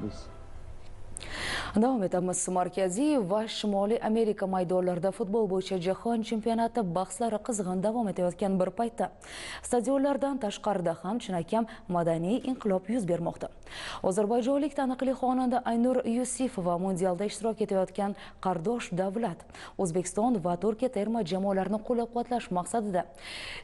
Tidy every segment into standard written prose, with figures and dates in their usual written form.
biz. Davom etamiz. Markaziy va Shimoliy Amerika maydonlarida futbol bo'yicha jahon chempionati bahslari qizg'in davom etayotgan bir paytda stadionlardan tashqarida ham chinakam madaniy inqilob yuz bermoqda. Ozarbayjonlik taniqli xonanda Aynur Yusifova mundialda ishtirok etayotgan qardosh davlat O'zbekiston va Turkiya terma jamoalarini qo'llab-quvvatlash maqsadida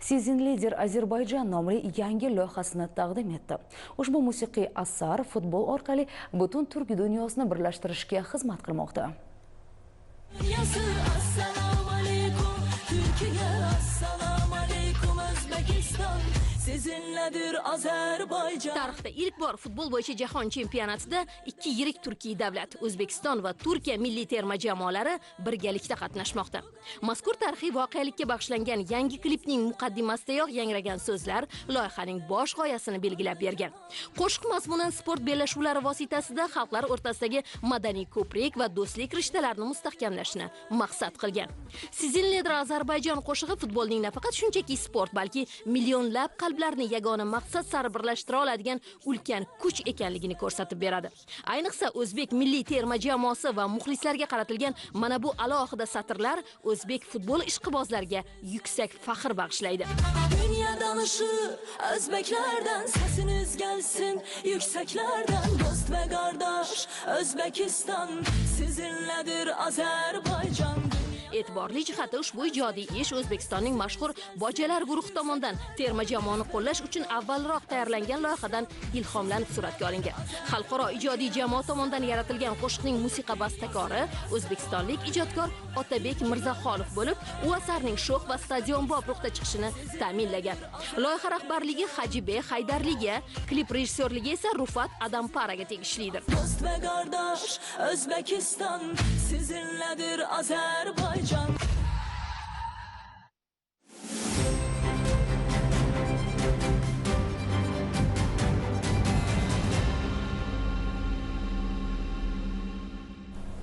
Season Leader Azerbaijan nomli yangi loyihasini taqdim etdi. Ushbu musiqiy asar futbol orqali butun turk dunyosini birlashtirishga xizmat qilmoqda. Tarixda ilk bor futbol bo'yicha jahon chempionatida ikki yirik turkiy davlat O'zbekiston va Turkiya milliy terma jamoalari birgalikda qatnashmoqda. Mazkur tarixiy voqelikka bag'ishlangan yangi klipning muqaddimasidayoq yangragan so'zlar loyihaning bosh g'oyasini belgilab bergan. Qo'shiq mazmunan sport bellashuvlari vositasida xalqlar o'rtasidagi madaniy ko'prik va do'stlik rishtalarini mustahkamlashni maqsad qilgan. Season Leader Ozarbayjon qo'shig'i futbolning nafaqat shunchaki sport, balki millionlab qalblarni yagona maqsad sari birlashtira oladigan ulkan kuch ekanligini ko'rsatib beradi. Ayniqsa o'zbek milliy terma jamoasi va muxlislarga qaratilgan mana bu alohida satrlar o'zbek futbol ishqibozlariga yuksak faxr bag'ishlaydi. Dünya danışı Özbeklerden, sesiniz gelsin yükseklerden. Dost ve kardeş Özbekistan, sizinledir Azerbaycan. E'tiborli jihati ushbu ijodiy ish O'zbekistonning mashhur bojalar guruhi tomonidan terma jamoani qo'llash uchun avvalroq tayyorlangan loyihadan ilhomlanib suratga olingan. Xalqaro ijodiy jamoat tomonidan yaratilgan qo'shiqning musiqa bastakori o'zbekistonlik ijodkor Otabek Mirzaxonov bo'lib, u asarning sho'x va stadionbop ruhda chiqishini ta'minlagan. Loyiha rahbarligi Hajibek Haydarliga, klip rejissyorligi esa Rufat Adamparaga tegishlidir. Dost ve kardeş Özbekistan, sizinledir Azerbaycan.